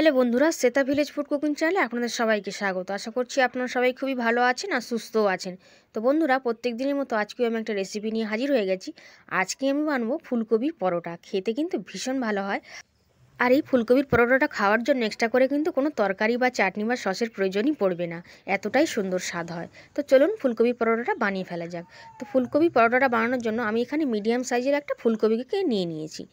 Hello বন্ধুরা, Shweta village food cooking চ্যানেলে আপনাদের সবাইকে স্বাগত। আশা করছি আপনারা সবাই খুবই ভালো আছেন আর সুস্থও আছেন। তো বন্ধুরা, প্রত্যেক দিনের মতো আজকেও আমি একটা রেসিপি নিয়ে হাজির হয়ে গেছি। আজকে আমি বানাবো ফুলকপির পরোটা। খেতে কিন্তু ভীষণ ভালো হয়। আর এই ফুলকপির পরোটাটা খাওয়ার জন্য এক্সট্রা করে কিন্তু কোনো তরকারি বা চাটনি বা সসের প্রয়োজনই পড়বে না, এতটাই সুন্দর স্বাদ হয়। তো চলুন ফুলকপির পরোটাটা বানিয়ে ফেলা যাক। তো ফুলকপির পরোটাটা বানানোর জন্য আমি এখানে মিডিয়াম সাইজের একটা ফুলকপিকে নিয়ে নিয়েছি।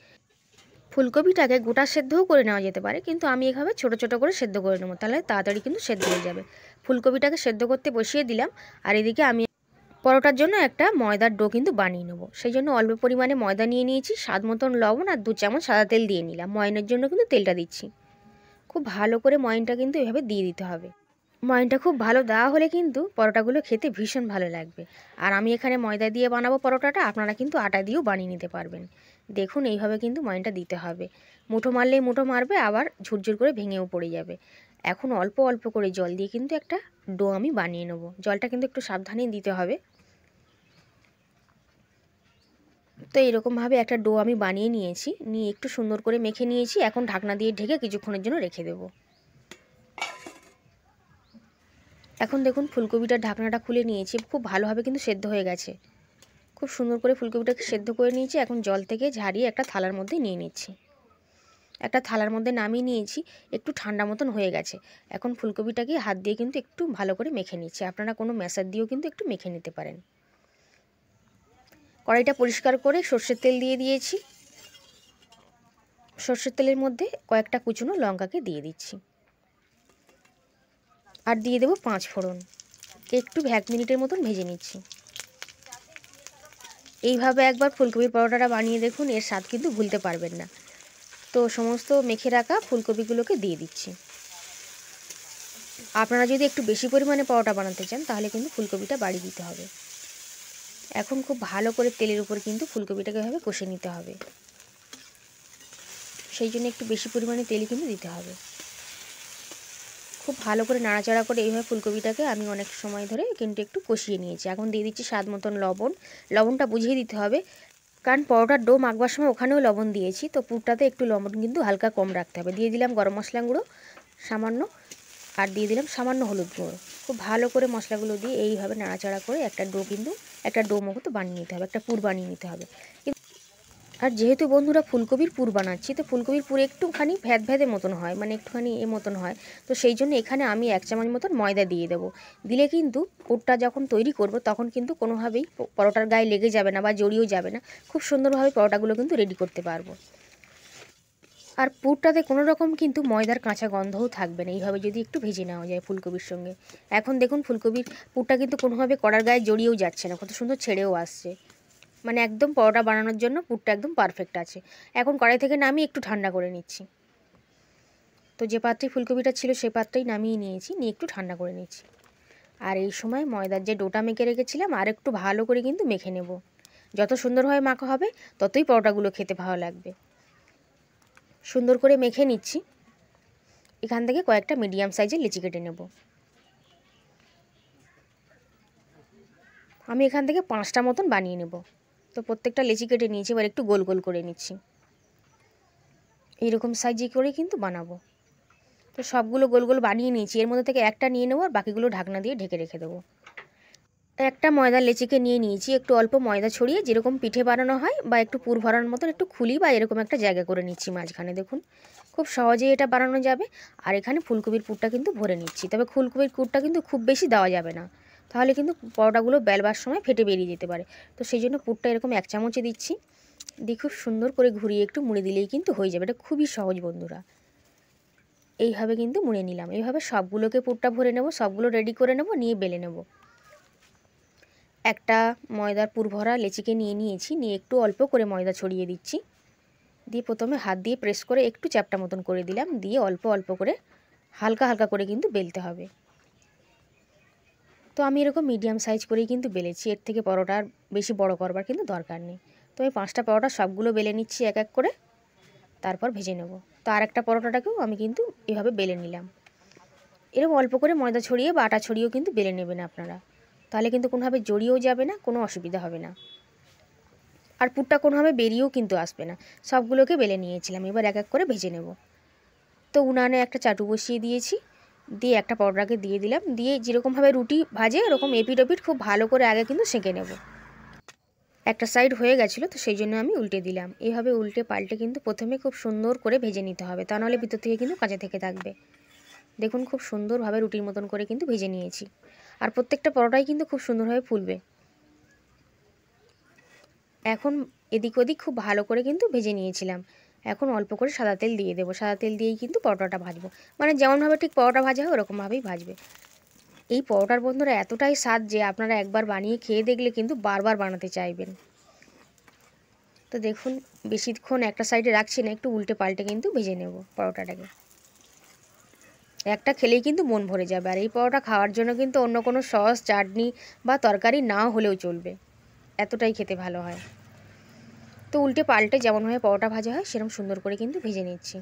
ফুলকপিটাকে গোটা সেদ্ধও করে নেওয়া যেতে পারে, কিন্তু আমি এভাবে ছোটো ছোটো করে সেদ্ধ করে নেবো, তাহলে তাড়াতাড়ি কিন্তু সেদ্ধ হয়ে যাবে। ফুলকপিটাকে সেদ্ধ করতে বসিয়ে দিলাম। আর এদিকে আমি পরোটার জন্য একটা ময়দার ডো কিন্তু বানিয়ে নেবো। সেই জন্য অল্প পরিমাণে ময়দা নিয়ে নিয়েছি, স্বাদ মতন লবণ আর 2 চামচ সাদা তেল দিয়ে নিলাম। ময়নের জন্য কিন্তু তেলটা দিচ্ছি। খুব ভালো করে ময়নটা কিন্তু এভাবে দিয়ে দিতে হবে। ময়নটা খুব ভালো দেওয়া হলে কিন্তু পরোটাগুলো খেতে ভীষণ ভালো লাগবে। আর আমি এখানে ময়দা দিয়ে বানাবো পরোটাটা, আপনারা কিন্তু আটা দিয়েও বানিয়ে নিতে পারবেন। দেখুন এইভাবে কিন্তু ময়নটা দিতে হবে। মুঠো মারলেই মুঠো মারবে, আবার ঝুরঝুর করে ভেঙেও পড়ে যাবে। এখন অল্প অল্প করে জল দিয়ে কিন্তু একটা ডো আমি বানিয়ে নেব। জলটা কিন্তু একটু সাবধানে দিতে হবে। তো এরকমভাবে একটা ডো আমি বানিয়ে নিয়েছি, নিয়ে একটু সুন্দর করে মেখে নিয়েছি। এখন ঢাকনা দিয়ে ঢেকে কিছুক্ষণের জন্য রেখে দেবো। এখন দেখুন ফুলকপিটার ঢাকনাটা খুলে নিয়েছি, খুব ভালোভাবে কিন্তু সেদ্ধ হয়ে গেছে। খুব সুন্দর করে ফুলকপিটাকে সেদ্ধ করে নিয়েছি। এখন জল থেকে ঝারিয়ে একটা থালার মধ্যে নিয়ে নিচ্ছি। একটা থালার মধ্যে নামিয়ে নিয়েছি, একটু ঠান্ডা মতন হয়ে গেছে। এখন ফুলকপিটাকে হাত দিয়ে কিন্তু একটু ভালো করে মেখে নিচ্ছি। আপনারা কোনো ম্যাশার দিয়েও কিন্তু একটু মেখে নিতে পারেন। কড়াইটা পরিষ্কার করে সর্ষের তেল দিয়ে দিয়েছি। সর্ষের তেলের মধ্যে কয়েকটা কুচনো লঙ্কাকে দিয়ে দিচ্ছি, আর দিয়ে দেবো 5 ফোড়ন। একটু 1 মিনিটের মতন ভেজে নিচ্ছি। এইভাবে একবার ফুলকপির পরোটাটা বানিয়ে দেখুন, এর স্বাদ কিন্তু ভুলতে পারবেন না। তো সমস্ত মেখে রাখা ফুলকপিগুলোকে দিয়ে দিচ্ছি। আপনারা যদি একটু বেশি পরিমাণে পরোটা বানাতে চান তাহলে কিন্তু ফুলকপিটা বাড়িয়ে দিতে হবে। এখন খুব ভালো করে তেলের উপর কিন্তু ফুলকপিটাকে এভাবে কষে নিতে হবে। সেই জন্য একটু বেশি পরিমাণে তেল কিন্তু দিতে হবে। খুব ভালো করে নাড়াচাড়া করে এইভাবে ফুলকপিটাকে আমি অনেক সময় ধরে কিন্তু একটু কষিয়ে নিয়েছি। এখন দিয়ে দিচ্ছি স্বাদ মতন লবণ। লবণটা বুঝিয়ে দিতে হবে, কারণ পরোটার ডো মাখবার সময় ওখানেও লবণ দিয়েছি। তো পুরটাতে একটু লবণ কিন্তু হালকা কম রাখতে হবে। দিয়ে দিলাম গরম মশলা গুঁড়ো সামান্য, আর দিয়ে দিলাম সামান্য হলুদ গুঁড়ো। খুব ভালো করে মশলাগুলো দিয়ে এইভাবে নাড়াচাড়া করে একটা ডো মতো বানিয়ে নিতে হবে, একটা পুর বানিয়ে নিতে হবে। আর যেহেতু বন্ধুরা ফুলকপির পুর বানাচ্ছি, তো ফুলকপির পুর একটুখানি ভ্যাদের মতন হয়, মানে একটুখানি মতন হয়। তো সেই জন্য এখানে আমি 1 চামচ মতন ময়দা দিয়ে দেবো। দিলে কিন্তু পুরটা যখন তৈরি করব তখন কিন্তু কোনোভাবেই পরোটার গায়ে লেগে যাবে না বা জড়িয়েও যাবে না। খুব সুন্দরভাবে পরোটাগুলো কিন্তু রেডি করতে পারবো। আর পুরটাতে কোনো রকম কিন্তু ময়দার কাঁচা গন্ধও থাকবে না, এইভাবে যদি একটু ভেজে নেওয়া যায় ফুলকপির সঙ্গে। এখন দেখুন ফুলকপির পুরটা কিন্তু কোনোভাবে কড়ার গায়ে জড়িয়েও যাচ্ছে না, কত সুন্দর ছেড়েও আসছে। মানে একদম পরোটা বানানোর জন্য পুরটা একদম পারফেক্ট আছে। এখন কড়াই থেকে নামিয়ে একটু ঠান্ডা করে নিচ্ছি। তো যে পাত্রে ফুলকপিটা ছিল সেই পাত্রেই নামিয়ে নিয়েছি, নিয়ে একটু ঠান্ডা করে নিচ্ছি। আর এই সময় ময়দার যে ডোটা মেখে রেখেছিলাম আর একটু ভালো করে কিন্তু মেখে নেব। যত সুন্দরভাবে মাখা হবে ততই পরোটাগুলো খেতে ভালো লাগবে। সুন্দর করে মেখে নিচ্ছি। এখান থেকে কয়েকটা মিডিয়াম সাইজের লিচি কেটে নেব। আমি এখান থেকে 5টা মতন বানিয়ে নেব। তো প্রত্যেকটা লিচি কেটে নিয়েছি, এবার একটু গোল গোল করে নিচ্ছি। এইরকম সাইজে করে কিন্তু বানাবো। তো সবগুলো গোল গোল বানিয়ে নিয়েছি, এর মধ্যে থেকে একটা নিয়ে নেবো আর বাকিগুলো ঢাকনা দিয়ে ঢেকে রেখে দেবো। একটা ময়দার লেচিকে নিয়ে নিয়েছি, একটু অল্প ময়দা ছড়িয়ে যেরকম পিঠে বানানো হয় বা একটু পুর ভরানোর মতন একটু খুলি বা এরকম একটা জায়গা করে নিচ্ছি মাঝখানে। দেখুন খুব সহজেই এটা বানানো যাবে। আর এখানে ফুলকপির পুরটা কিন্তু ভরে নিচ্ছি, তবে ফুলকপির পুরটা কিন্তু খুব বেশি দেওয়া যাবে না, তাহলে কিন্তু পরোটাগুলো বেলবার সময় ফেটে বেরিয়ে যেতে পারে। তো সেই জন্য পুরটা এরকম 1 চামচে দিচ্ছি, দিয়ে খুব সুন্দর করে ঘুরিয়ে একটু মুড়ে দিলেই কিন্তু হয়ে যাবে। এটা খুবই সহজ বন্ধুরা। এইভাবে কিন্তু মুড়ে নিলাম। এইভাবে সবগুলোকে পুরটা ভরে নেব, সবগুলো রেডি করে নেব, নিয়ে বেলে নেব। একটা ময়দার পুর ভরা লেচিকে নিয়ে নিয়েছি, নিয়ে একটু অল্প করে ময়দা ছড়িয়ে দিচ্ছি। দিয়ে প্রথমে হাত দিয়ে প্রেস করে একটু চ্যাপ্টা মতন করে দিলাম, দিয়ে অল্প অল্প করে হালকা হালকা করে কিন্তু বেলতে হবে। তো আমি এরকম মিডিয়াম সাইজ করেই কিন্তু বেলেছি, এর থেকে পরোটার বেশি বড় করবার কিন্তু দরকার নেই। তো এই 5টা পরোটা সবগুলো বেলে নিচ্ছি এক এক করে, তারপর ভেজে নেব। তো আরেকটা পরোটাটাকেও আমি কিন্তু এভাবে বেলে নিলাম। এরকম অল্প করে ময়দা ছড়িয়ে বা আটা ছড়িয়েও কিন্তু বেলে নেবেন আপনারা, তাহলে কিন্তু কোনোভাবে জড়িয়েও যাবে না, কোনো অসুবিধা হবে না। আর পুরটা কোনোভাবে বেরিয়েও কিন্তু আসবে না। সবগুলোকে বেলে নিয়েছিলাম, এবার এক এক করে ভেজে নেব। তো উনানে একটা চাটু বসিয়ে দিয়েছি, দিয়ে একটা পরোটাকে দিয়ে দিলাম, দিয়ে যেরকমভাবে রুটি ভাজে ওরকম এপিট ওপিট খুব ভালো করে আগে কিন্তু সেঁকে নেব। একটা সাইড হয়ে গেছিলো, তো সেই জন্য আমি উল্টে দিলাম। এইভাবে উল্টে পাল্টে কিন্তু প্রথমে খুব সুন্দর করে ভেজে নিতে হবে, তা নাহলে ভিতর থেকে কিন্তু কাঁচা থেকে থাকবে। দেখুন খুব সুন্দরভাবে রুটির মতন করে কিন্তু ভেজে নিয়েছি, আর প্রত্যেকটা পরোটাই কিন্তু খুব সুন্দরভাবে ফুলবে। এখন এদিক ওদিক খুব ভালো করে কিন্তু ভেজে নিয়েছিলাম। এখন অল্প করে সাদা তেল দিয়ে দেবো, সাদা তেল দিয়েই কিন্তু পরোটাটা ভাজবো, মানে যেমনভাবে ঠিক পরোটা ভাজা হয় ওরকমভাবেই ভাজবে। এই পরোটার বন্ধুরা এতটাই স্বাদ যে আপনারা একবার বানিয়ে খেয়ে দেখলে কিন্তু বারবার বানাতে চাইবেন। তো দেখুন বেশিক্ষণ একটা সাইডে রাখছি না, একটু উল্টে পাল্টে কিন্তু ভেজে নেব পরোটাটাকে। একটা খেলেই কিন্তু মন ভরে যাবে, আর এই পরোটা খাওয়ার জন্য কিন্তু অন্য কোনো সস চাটনি বা তরকারি নাও হলেও চলবে, এতটাই খেতে ভালো হয়। তো উল্টে পাল্টে যেমনভাবে পরোটা ভাজা হয় সেরকম সুন্দর করে কিন্তু ভেজে নিচ্ছি।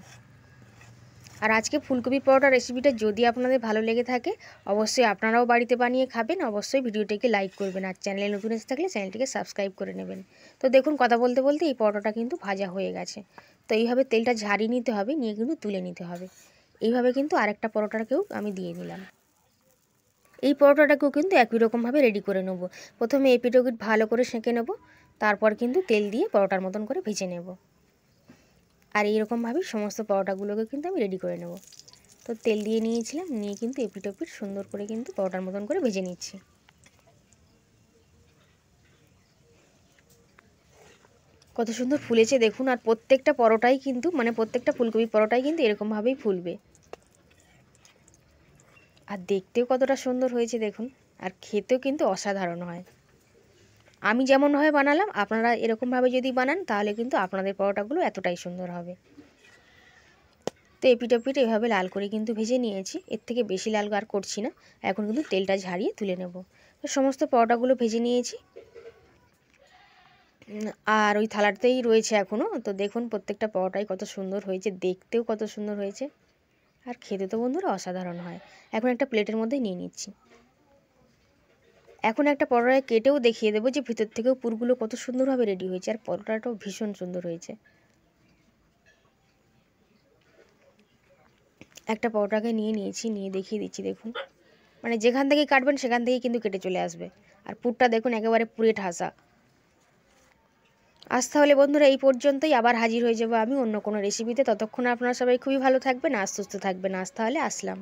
আর আজকে ফুলকপির পরোটা রেসিপিটা যদি আপনাদের ভালো লেগে থাকে অবশ্যই আপনারাও বাড়িতে বানিয়ে খাবেন, অবশ্যই ভিডিওটিকে লাইক করবেন, আর চ্যানেলে নতুন এসে থাকলে চ্যানেলটিকে সাবস্ক্রাইব করে নেবেন। তো দেখুন কথা বলতে বলতে এই পরোটাটা কিন্তু ভাজা হয়ে গেছে। তো এইভাবে তেলটা ঝারিয়ে নিতে হবে, নিয়ে কিন্তু তুলে নিতে হবে। এইভাবে কিন্তু আরেকটা পরোটাকেও আমি দিয়ে নিলাম। এই পরোটাটাকেও কিন্তু একই রকমভাবে রেডি করে নেব। প্রথমে এপিট ওপিট ভালো করে সেঁকে নেব, তারপর কিন্তু তেল দিয়ে পরোটার মতন করে ভেজে নেব। আর এইরকমভাবেই সমস্ত পরোটাগুলোকে কিন্তু আমি রেডি করে নেব। তো তেল দিয়ে নিয়েছিলাম, নিয়ে কিন্তু এপিট ওপিট সুন্দর করে কিন্তু পরোটার মতন করে ভেজে নিচ্ছি। কত সুন্দর ফুলেছে দেখুন, আর প্রত্যেকটা পরোটাই কিন্তু মানে প্রত্যেকটা ফুলকপি পরোটাই কিন্তু এরকমভাবেই ফুলবে, আর দেখতেও কতটা সুন্দর হয়েছে দেখুন, আর খেতেও কিন্তু অসাধারণ হয়। আমি যেমনভাবে বানালাম আপনারা এরকমভাবে যদি বানান তাহলে কিন্তু আপনাদের পরোটাগুলো এতটাই সুন্দর হবে। তো এপিট ওপিট এভাবে লাল করে কিন্তু ভেজে নিয়েছি, এর থেকে বেশি লাল আর করছি না। এখন কিন্তু তেলটা ঝারিয়ে তুলে নেব। তো সমস্ত পরোটাগুলো ভেজে নিয়েছি, আর ওই থালাটাতেই রয়েছে এখনও। তো দেখুন প্রত্যেকটা পরোটাই কত সুন্দর হয়েছে, দেখতেও কত সুন্দর হয়েছে, আর খেতে তো বন্ধুরা অসাধারণ হয়। এখন একটা প্লেটের মধ্যে নিয়ে নিচ্ছি। এখন একটা পরোটায় কেটেও দেখিয়ে দেবো যে ভিতর থেকেও পুরগুলো কত সুন্দরভাবে রেডি হয়েছে, আর পরোটাটাও ভীষণ সুন্দর হয়েছে। একটা পরোটাকে নিয়ে নিয়েছি, নিয়ে দেখিয়ে দিচ্ছি দেখুন, মানে যেখান থেকে কাটবেন সেখান থেকেই কিন্তু কেটে চলে আসবে, আর পুরটা দেখুন একেবারে পুরে ঠাসা। আজ তাহলে বন্ধুরা এই পর্যন্তই, আবার হাজির হয়ে যাবো আমি অন্য কোনো রেসিপিতে। ততক্ষণ আপনারা সবাই খুবই ভালো থাকবেন আর সুস্থ থাকবেন। আজ তাহলে আসলাম।